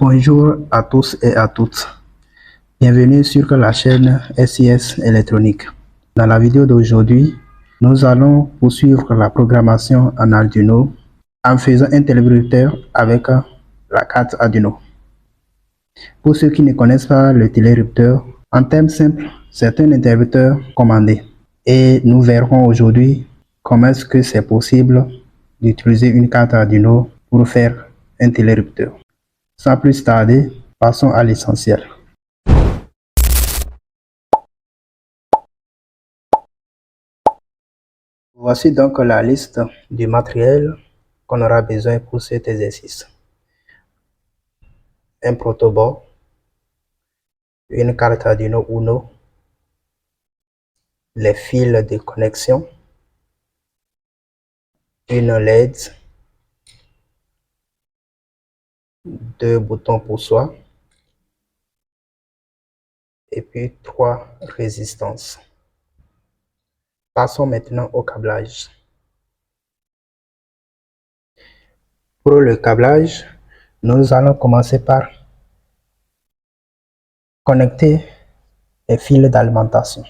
Bonjour à tous et à toutes. Bienvenue sur la chaîne SIS Électronique. Dans la vidéo d'aujourd'hui, nous allons poursuivre la programmation en Arduino en faisant un télérouteur avec la carte Arduino. Pour ceux qui ne connaissent pas le télérouteur, en termes simples, c'est un interrupteur commandé. Et nous verrons aujourd'hui comment est-ce que c'est possible d'utiliser une carte Arduino pour faire un télérouteur. Sans plus tarder, passons à l'essentiel. Voici donc la liste du matériel qu'on aura besoin pour cet exercice. Un protoboard, une carte Arduino Uno, les fils de connexion, une LED, deux boutons pour soi et puis 3 résistances. Passons maintenant au câblage. Pour le câblage, nous allons commencer par connecter les fils d'alimentation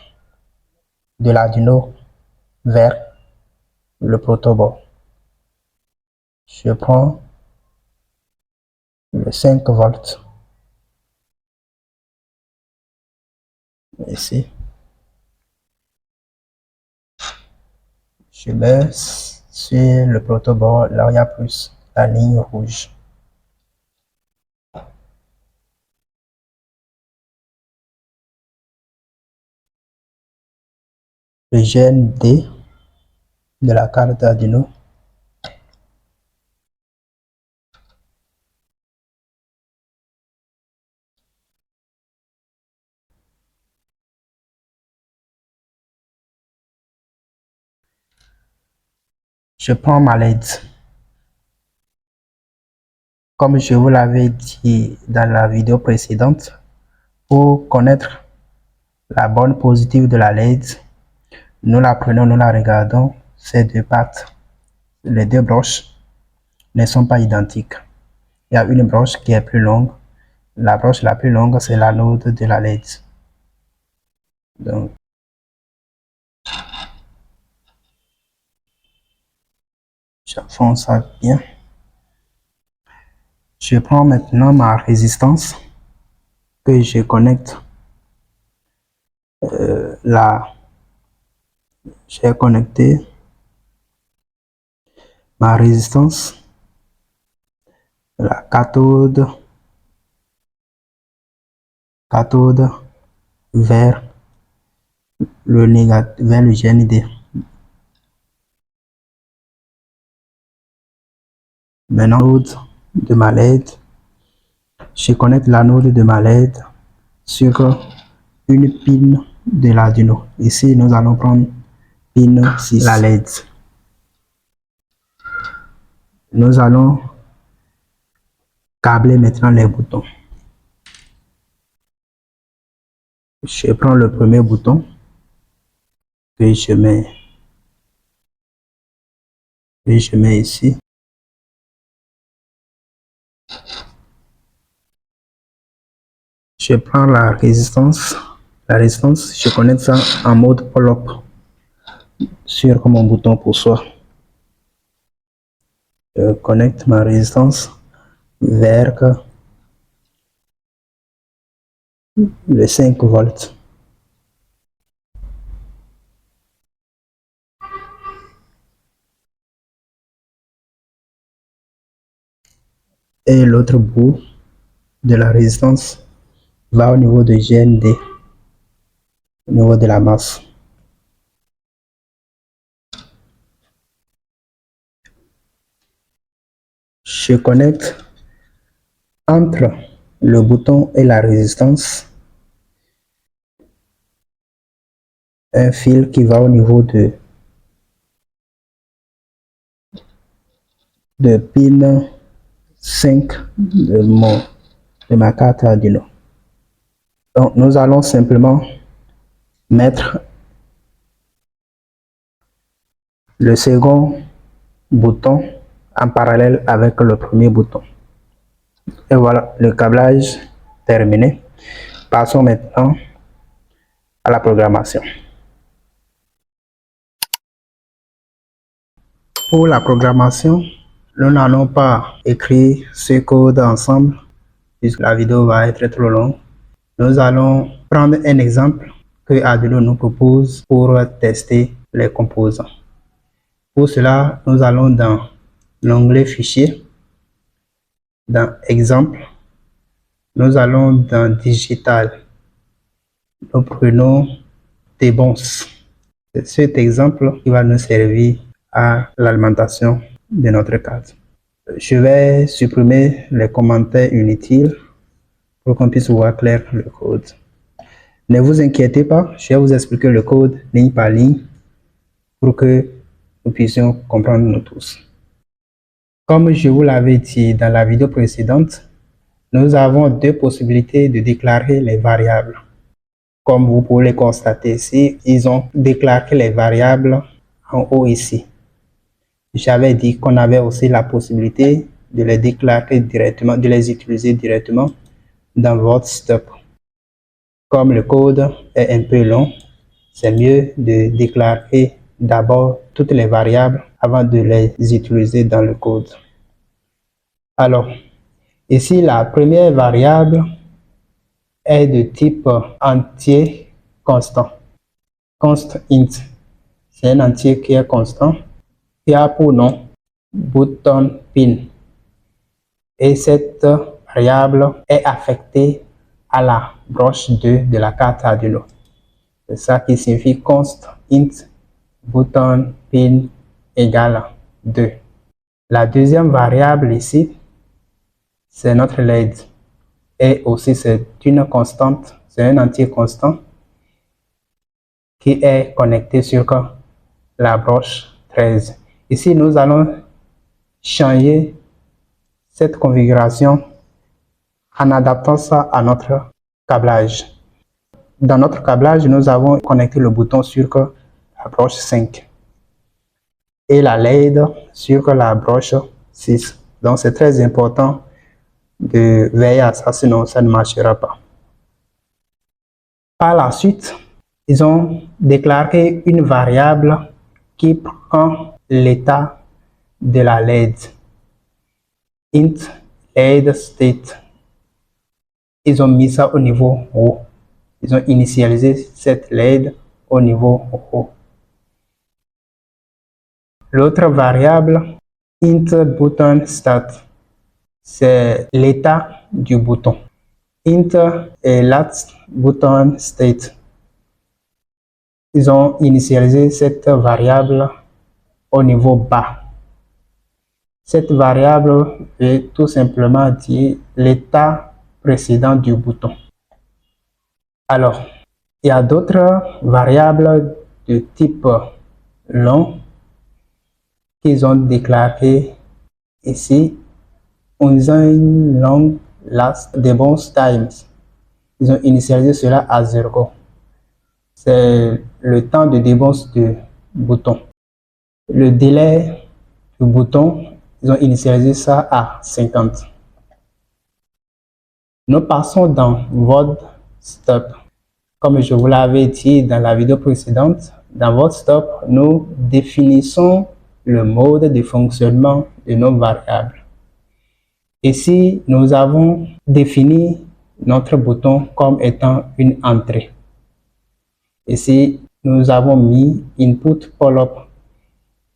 de l'Arduino vers le protoboard. Je prends le 5 volts ici. Je mets sur le protoboard là où il y a plus la ligne rouge. Le GND de la carte Arduino. Je prends ma LED. Comme je vous l'avais dit dans la vidéo précédente, pour connaître la borne positive de la LED, nous la prenons, nous la regardons, ces deux pattes, les deux broches ne sont pas identiques. Il y a une broche qui est plus longue. La broche la plus longue, c'est l'anode de la LED. Donc, j'enfonce ça bien. Je prends maintenant ma résistance que je connecte là. J'ai connecté ma résistance, la cathode vers le négatif, vers le GND. Maintenant, l'anode de ma LED, je connecte l'anode de ma LED sur une pin de l'Arduino. Ici, nous allons prendre pin 6, la LED. Nous allons câbler maintenant les boutons. Je prends le premier bouton que je mets ici. Je prends la résistance, je connecte ça en mode pull-up sur mon bouton pour soi. Je connecte ma résistance vers le 5 volts. Et l'autre bout de la résistance va au niveau de GND, au niveau de la masse. Je connecte entre le bouton et la résistance un fil qui va au niveau de pin 5 de ma carte Arduino. Donc nous allons simplement mettre le second bouton en parallèle avec le premier bouton. Et voilà, le câblage terminé. Passons maintenant à la programmation. Pour la programmation, nous n'allons pas écrire ce code ensemble puisque la vidéo va être trop longue. Nous allons prendre un exemple que Arduino nous propose pour tester les composants. Pour cela, nous allons dans l'onglet Fichier, dans Exemple, nous allons dans Digital. Nous prenons Debons. C'est cet exemple qui va nous servir à l'alimentation de notre case. Je vais supprimer les commentaires inutiles pour qu'on puisse voir clair le code. Ne vous inquiétez pas, je vais vous expliquer le code ligne par ligne pour que nous puissions comprendre nous tous. Comme je vous l'avais dit dans la vidéo précédente, nous avons deux possibilités de déclarer les variables. Comme vous pouvez le constater ici, ils ont déclaré les variables en haut ici. J'avais dit qu'on avait aussi la possibilité de les déclarer directement, de les utiliser directement dans votre stop. Comme le code est un peu long, c'est mieux de déclarer d'abord toutes les variables avant de les utiliser dans le code. Alors, ici, la première variable est de type entier constant. Const int, c'est un entier qui est constant, qui a pour nom button pin. Et cette variable est affectée à la broche 2 de la carte Arduino. C'est ça qui signifie const int button pin égale 2. La deuxième variable ici, c'est notre LED. Et aussi c'est une constante, c'est un entier constant qui est connecté sur la broche 13. Ici, nous allons changer cette configuration en adaptant ça à notre câblage. Dans notre câblage, nous avons connecté le bouton sur la broche 5 et la LED sur la broche 6. Donc, c'est très important de veiller à ça, sinon ça ne marchera pas. Par la suite, ils ont déclaré une variable qui prend l'état de la LED. Int LED state. Ils ont mis ça au niveau haut. Ils ont initialisé cette LED au niveau haut. L'autre variable, int button start, c'est l'état du bouton. Int et last button state. Ils ont initialisé cette variable au niveau bas. Cette variable veut tout simplement dire l'état précédent du bouton. Alors, il y a d'autres variables de type long qu'ils ont déclaré ici. Ils ont une long last debons times. Ils ont initialisé cela à 0. C'est le temps de debons du bouton. Le délai du bouton, ils ont initialisé ça à 50. Nous passons dans Void Stop. Comme je vous l'avais dit dans la vidéo précédente, dans Void Stop, nous définissons le mode de fonctionnement de nos variables. Ici, nous avons défini notre bouton comme étant une entrée. Ici, nous avons mis Input Pull-up.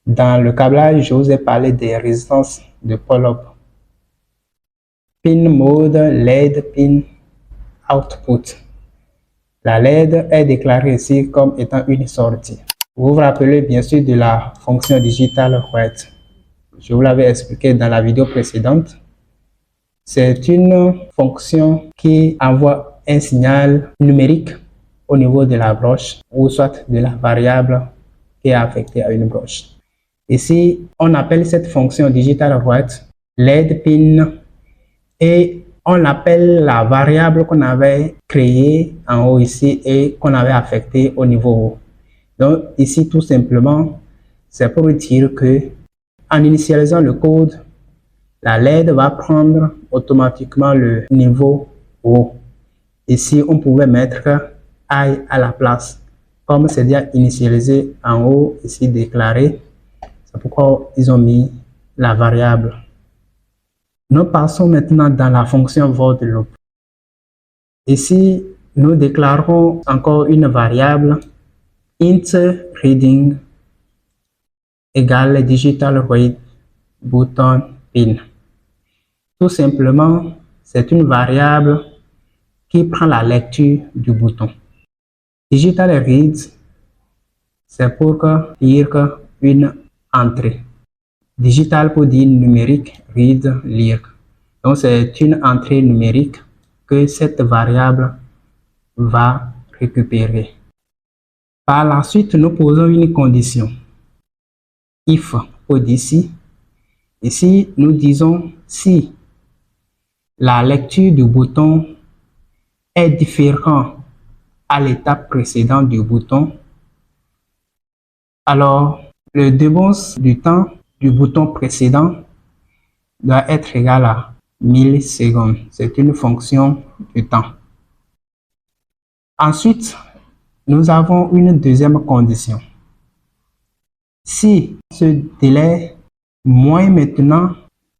Dans le câblage, je vous ai parlé des résistances de pull-up. Pin mode LED pin output. La LED est déclarée ici comme étant une sortie. Vous vous rappelez bien sûr de la fonction digital write. Je vous l'avais expliqué dans la vidéo précédente. C'est une fonction qui envoie un signal numérique au niveau de la broche ou soit de la variable qui est affectée à une broche. Ici, on appelle cette fonction digital write LED pin et on appelle la variable qu'on avait créée en haut ici et qu'on avait affectée au niveau haut. Donc ici, tout simplement, c'est pour dire que en initialisant le code, la LED va prendre automatiquement le niveau haut. Ici, on pouvait mettre I à la place. Comme c'est déjà initialisé en haut, ici déclaré, c'est pourquoi ils ont mis la variable. Nous passons maintenant dans la fonction void loop. Ici, nous déclarons encore une variable int reading égale digital read button pin. Tout simplement, c'est une variable qui prend la lecture du bouton. Digital read, c'est pour lire une entrée. Digital pour dire numérique, read, lire. Donc, c'est une entrée numérique que cette variable va récupérer. Par la suite, nous posons une condition. If pour d'ici. Ici, nous disons si la lecture du bouton est différente à l'étape précédente du bouton, alors le débance du temps du bouton précédent doit être égal à millisecondes. C'est une fonction du temps. Ensuite, nous avons une deuxième condition. Si ce délai moins maintenant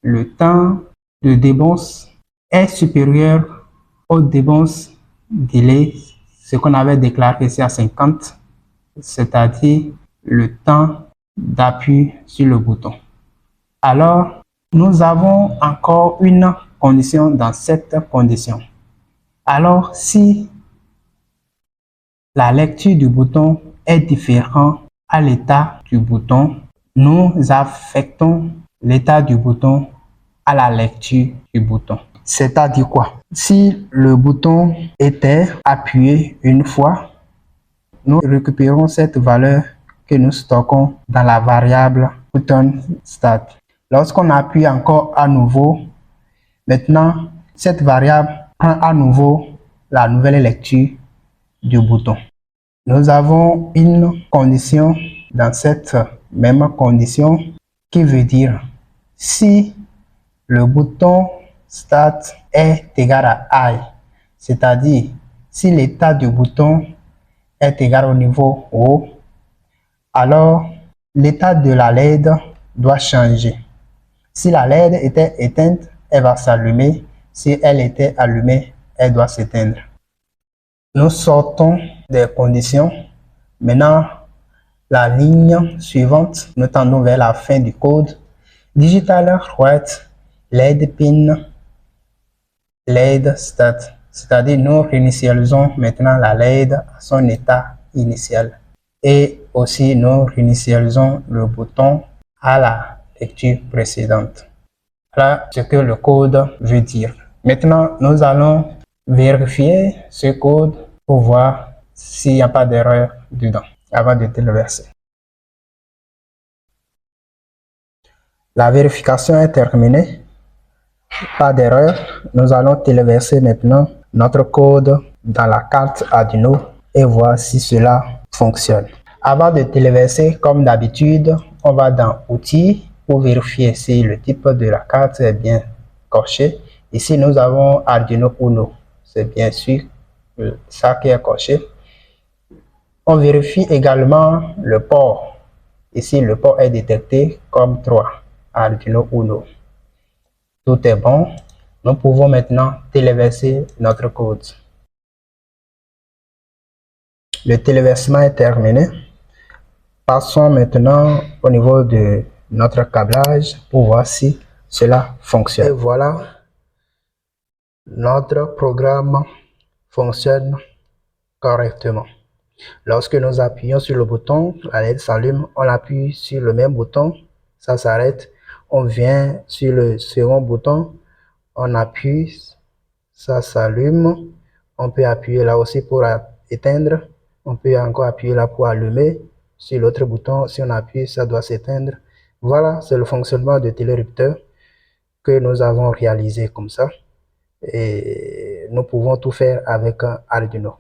le temps de débance est supérieur au débance délai, ce qu'on avait déclaré ici à 50, c'est-à-dire le temps d'appui sur le bouton. Alors, nous avons encore une condition dans cette condition. Alors, si la lecture du bouton est différente à l'état du bouton, nous affectons l'état du bouton à la lecture du bouton. C'est-à-dire quoi? Si le bouton était appuyé une fois, nous récupérons cette valeur que nous stockons dans la variable button start. Lorsqu'on appuie encore à nouveau, maintenant, cette variable prend à nouveau la nouvelle lecture du bouton. Nous avons une condition dans cette même condition qui veut dire si le bouton Start est égal à I, c'est-à-dire si l'état du bouton est égal au niveau haut, alors l'état de la LED doit changer. Si la LED était éteinte, elle va s'allumer. Si elle était allumée, elle doit s'éteindre. Nous sortons des conditions. Maintenant, la ligne suivante, nous tendons vers la fin du code. Digital write LED pin LED start. C'est-à-dire, nous réinitialisons maintenant la LED à son état initial. Et aussi, nous réinitialisons le bouton à la lecture précédente. Voilà ce que le code veut dire. Maintenant, nous allons vérifier ce code pour voir s'il n'y a pas d'erreur dedans avant de téléverser. La vérification est terminée. Pas d'erreur. Nous allons téléverser maintenant notre code dans la carte Arduino et voir si cela fonctionne. Avant de téléverser, comme d'habitude, on va dans Outils pour vérifier si le type de la carte est bien coché. Ici, nous avons Arduino Uno. C'est bien sûr ça qui est coché. On vérifie également le port. Ici, le port est détecté comme 3. Arduino Uno. Tout est bon. Nous pouvons maintenant téléverser notre code. Le téléversement est terminé. Passons maintenant au niveau de notre câblage pour voir si cela fonctionne. Et voilà, notre programme fonctionne correctement. Lorsque nous appuyons sur le bouton, la LED s'allume, on appuie sur le même bouton, ça s'arrête. On vient sur le second bouton, on appuie, ça s'allume. On peut appuyer là aussi pour éteindre. On peut encore appuyer là pour allumer. Sur l'autre bouton, si on appuie, ça doit s'éteindre. Voilà, c'est le fonctionnement de télérupteur que nous avons réalisé comme ça. Et nous pouvons tout faire avec un Arduino.